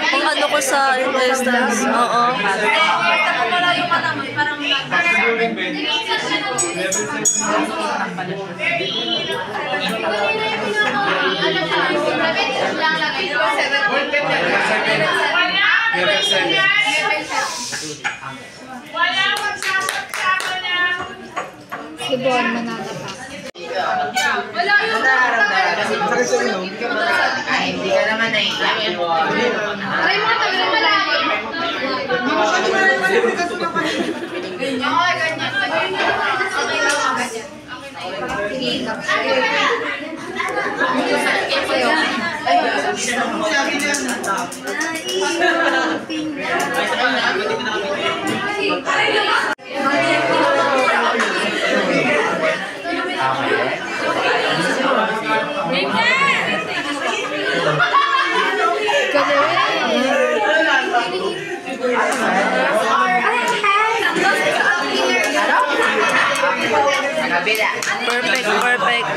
Kung ano ko sa investors, oo. Ibon, manana pa. Wala yung hindi ka naman naiiyak. Try mo ka tabi ng malaki. Perfect, perfect.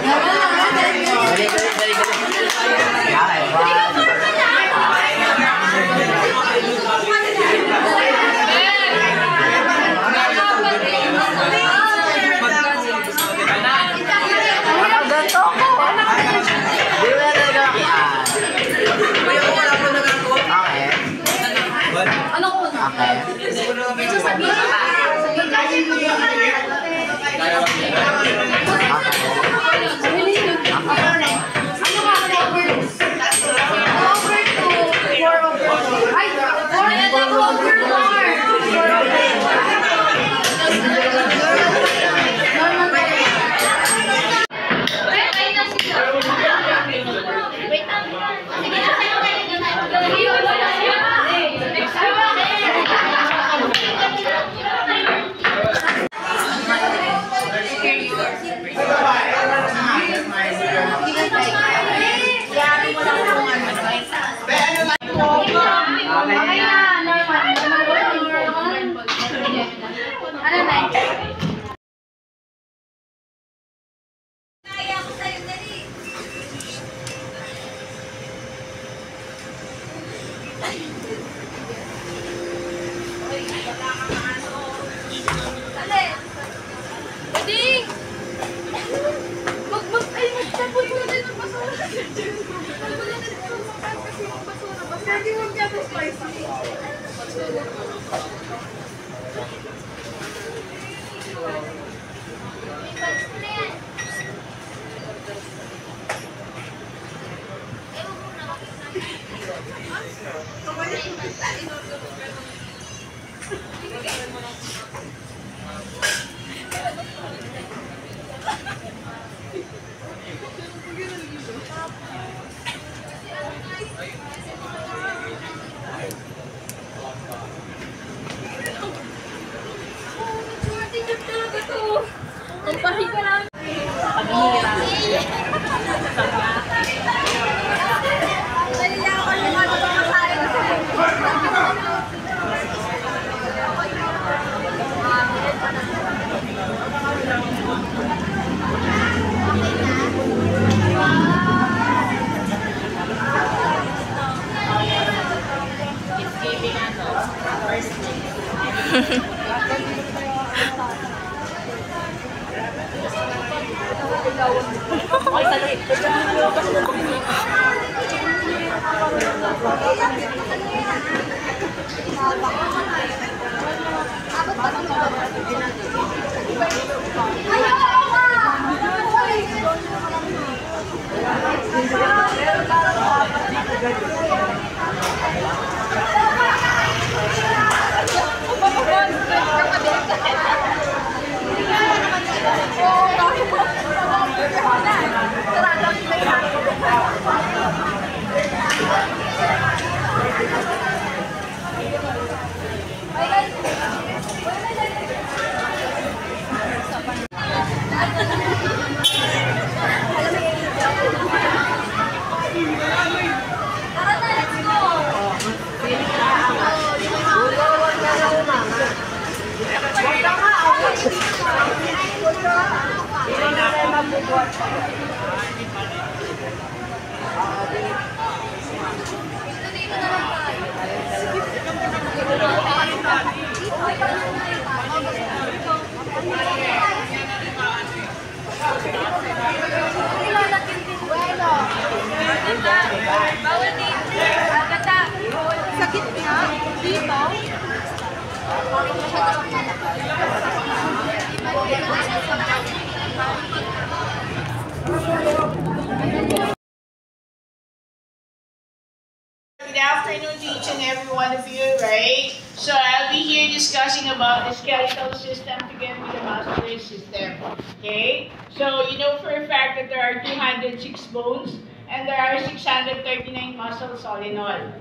each and every one of you, right? So I'll be here discussing about the skeletal system together with the muscular system. Okay? So you know for a fact that there are 206 bones and there are 639 muscles all in all.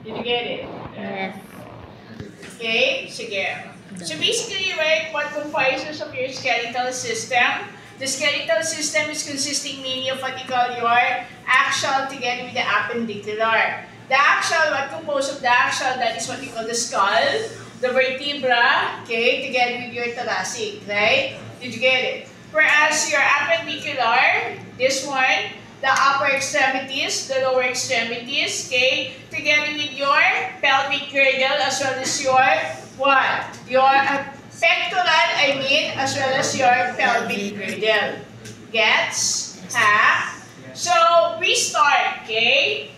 Did you get it? Yes. Okay? Sige. So basically, right, what comprises of your skeletal system? The skeletal system is consisting mainly of what you call your axial together with the appendicular. The axial, what composed of the axial, that is what you call the skull, the vertebra, okay, together with your thoracic, right? Did you get it? Whereas your appendicular, this one, the upper extremities, the lower extremities, okay, together with your pelvic girdle as well as your, what? Your pectoral, as well as your pelvic girdle. Gets? Ha? So, we start, okay?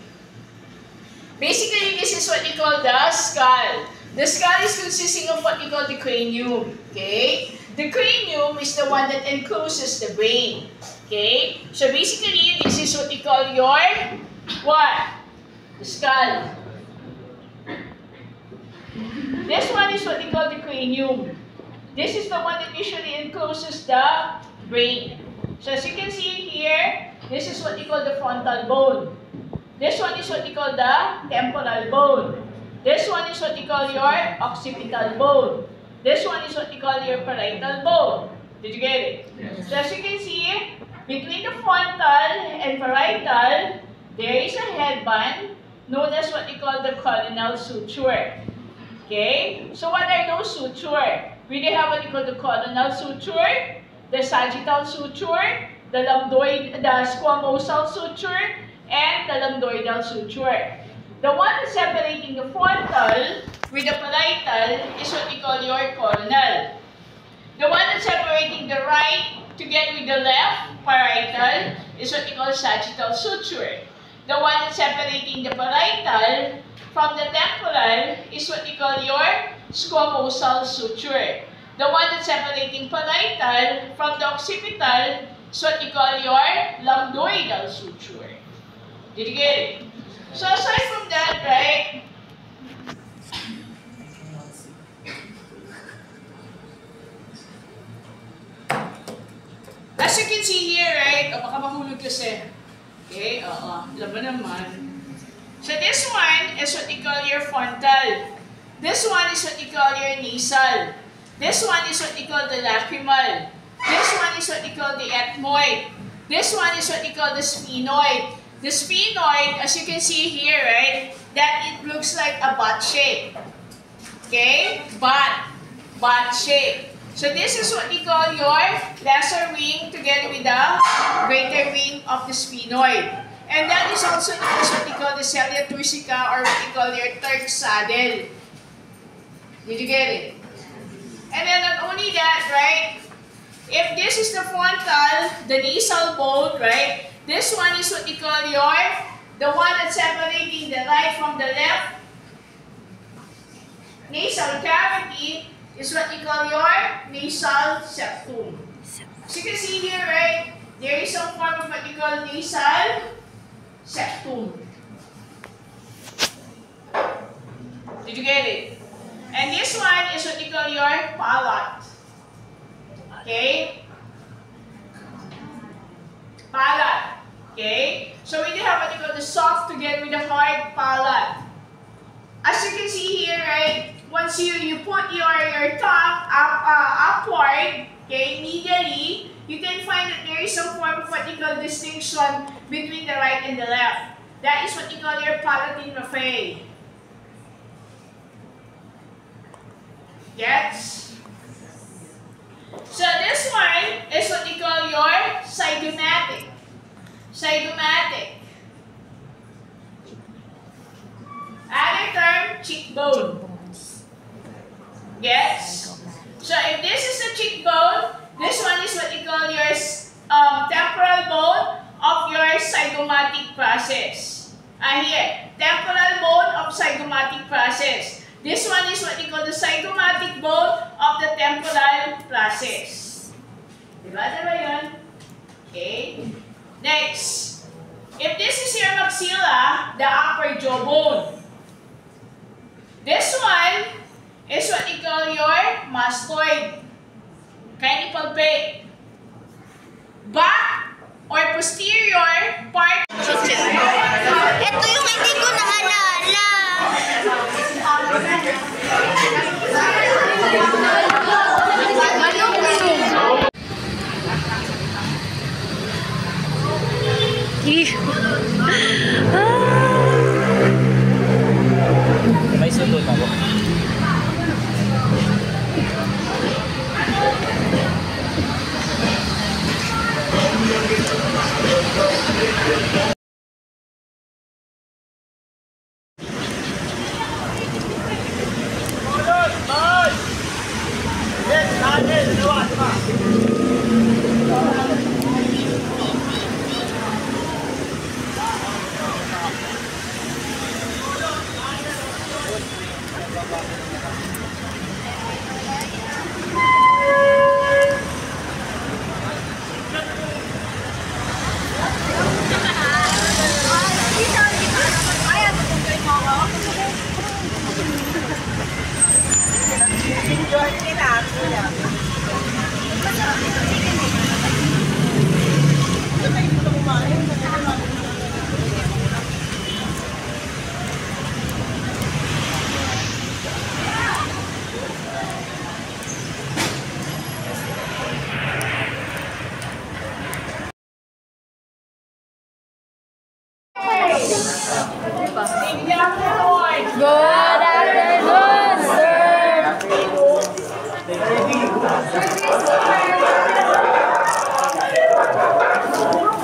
Basically, this is what we call the skull. The skull is consisting of what we call the cranium, okay? The cranium is the one that encloses the brain, okay? So, basically, this is what we call your, what? The skull. This one is what we call the cranium. This is the one that usually encloses the brain. So as you can see here, this is what we call the frontal bone. This one is what we call the temporal bone. This one is what we call your occipital bone. This one is what we call your parietal bone. Did you get it? Yes. So as you can see, between the frontal and parietal, there is a headband known as what we call the coronal suture. Okay? So what are those sutures? We have what we call the coronal suture, the sagittal suture, the squamosal suture, and the lambdoidal suture. The one that's separating the frontal with the parietal is what we call your coronal. The one that's separating the right together with the left parietal is what we call sagittal suture. The one that's separating the parietal from the temporal is what we call your squamosal suture. The one that's separating parietal from the occipital is what we call your lambdoidal suture. Did you get it? So aside from that, right, as you can see here, right, baka mahulog kasi. Okay, laban naman. So this one is what we call your frontal. This one is what we call your nasal. This one is what we call the lacrimal. This one is what we call the ethmoid. This one is what we call the sphenoid. The sphenoid, as you can see here, right, that it looks like a butt shape. Okay? Butt shape. So this is what we call your lesser wing together with the greater wing of the sphenoid. And that is also known as what we call the cilia turcica or what we call your Turk's saddle. Did you get it? And then not only that, right? If this is the frontal, the nasal bone, right? This one is what we call your, the one that's separating the right from the left. Nasal cavity is what we call your nasal septum. As you can see here, right? There is some form of what we call nasal septum. Did you get it? And this one is what we call your palate. Okay? Palate. Okay? So we do have what we call the soft together with the hard palate. As you can see here, right? Once you put your tongue upward, okay, medially, you can find that there is some form of what we call distinction between the right and the left. That is what we call your palatine raphe. Yes? So this one is what we call your zygomatic. Zygomatic. Other term, cheekbone. Yes? So if this is the cheekbone, this one is what we call your temporal bone of your zygomatic process. Here, temporal bone of zygomatic process. This one is what we call the zygomatic bone of the temporal process. Diba yun? Okay. Next, if this is your maxilla, the upper jawbone. This one is what you call your mastoid. Kindly palpate. Back or posterior part. Ito yung hindi ko naalala. May sunod ako. Good afternoon, sir.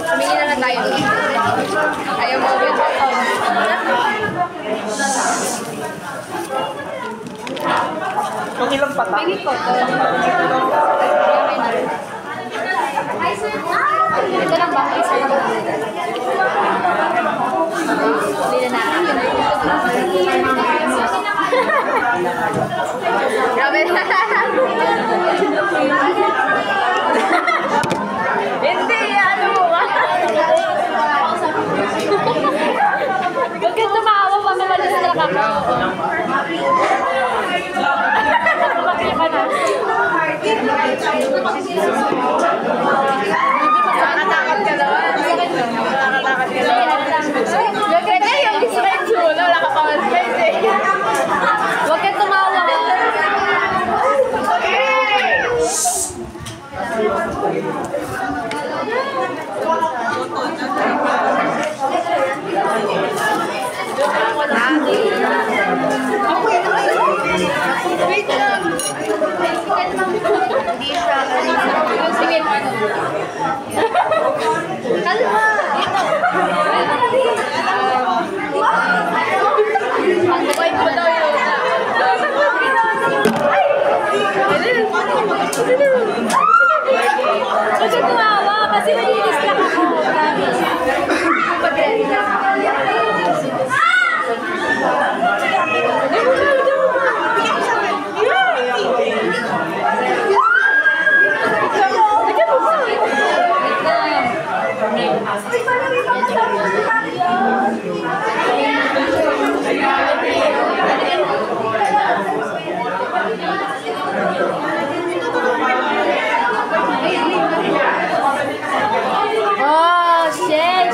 Humingi na lang tayo. Ayaw mo ulit. Kung ilang patak? Pingit ko to. Ito lang ba? Isa lang ba? Hindi na Grabe na. Hindi, ano mo ba? Huwag kang tumawa pa naman sa ako. Bakit ka na? Nakatakot ka naman. Nakatakot ka naman. Gaganda yung strength mo. Wala ka pa strength eh. Huwag kang tumawa. Wait lang. Hindi siya. Sige. Kalma. Pag-wait mo daw yun. Huwag kang tumawa kasi malinis lang ako. Pag-ready lang. Oh, shit!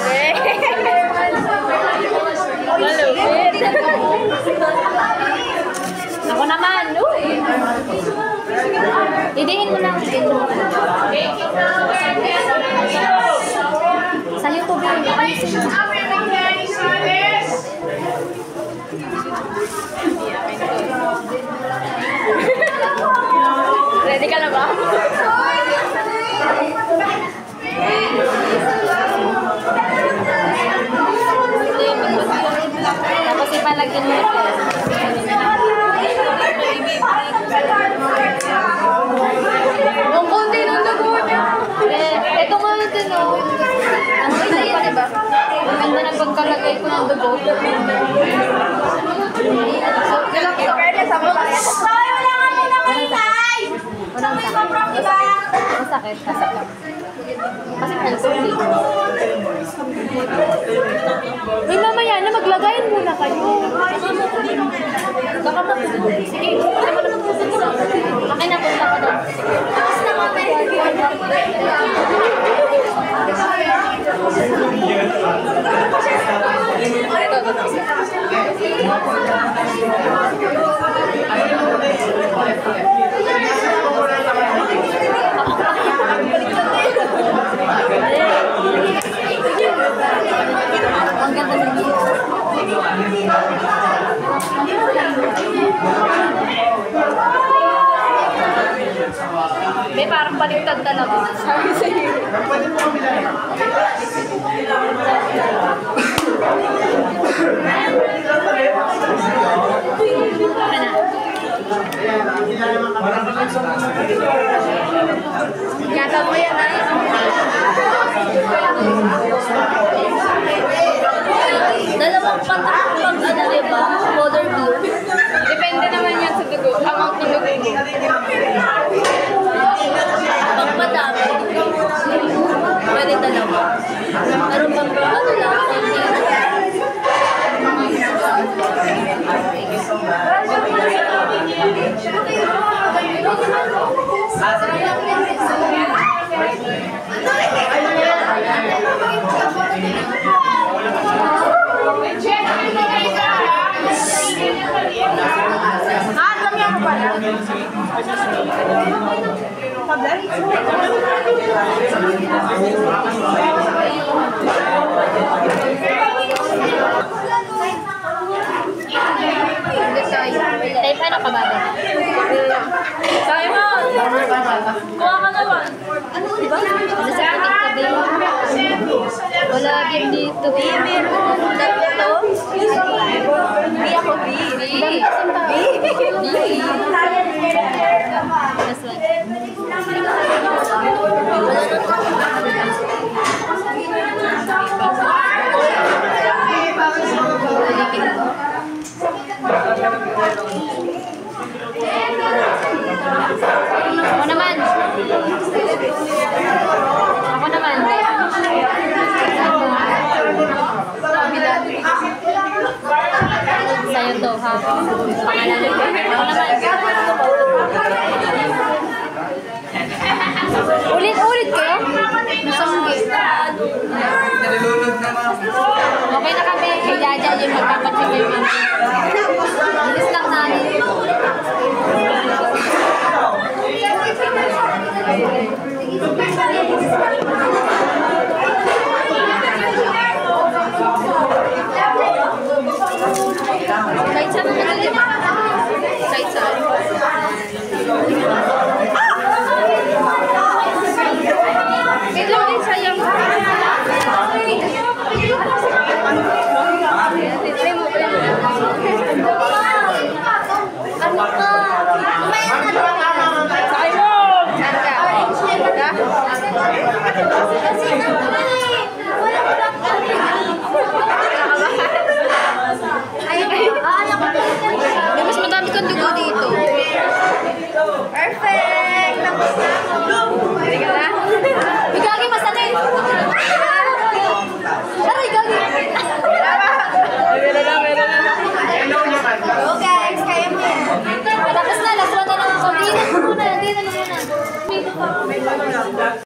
Malupit! Ako naman, uy! Idiin mo lang. Sa YouTube yun. Ayusin mo. Ready ka na ba? Tapos ipalagyan mo ito. Ang konti ng dugo niya. Ito nga natin, no? Ang ganda yan, diba? Ang ganda ng pagkalagay ko ng dugo. Masakit. Kasi pinagsulit. Uy, mamaya na, maglagayin muna kayo. Baka mag- Sige, alam mo na magpupunta. Akin na, punta ka doon. Tapos na kami. Ang ganda ng may parang baliktad talaga. Sabi sa'yo. Yata mo yan, ay. Dalawang patak pag ano, diba? Color blue. Depende naman yan sa dugo. Amount ng dugo mo. Pag madami, pwede dalawa. Pero pag ano lang, Type ano ka ba? Simon! Kuha ka naman. Diba? Wala sa ating tabi. Wala din dito. Meron. Dito. B ako. B. This one. Ako naman. Ako naman. Sa'yo to, ha? Pangalan ko. Ako naman. Ulit-ulit kayo? Okay na kami. Kay Jaja yung magpapachigay mo. Bilis lang namin. Kahit saan mo magaling. Kahit saan. Wait lang din sayang. Ano ka? Mas madami kang dugo dito. Perfect! Tapos na ako. Hindi ka na? Bigagi, masakit! Aray, gagi! Meron na. Go guys, kaya mo yan. Tapos na, last one na lang ako. Dito na muna, dito na muna.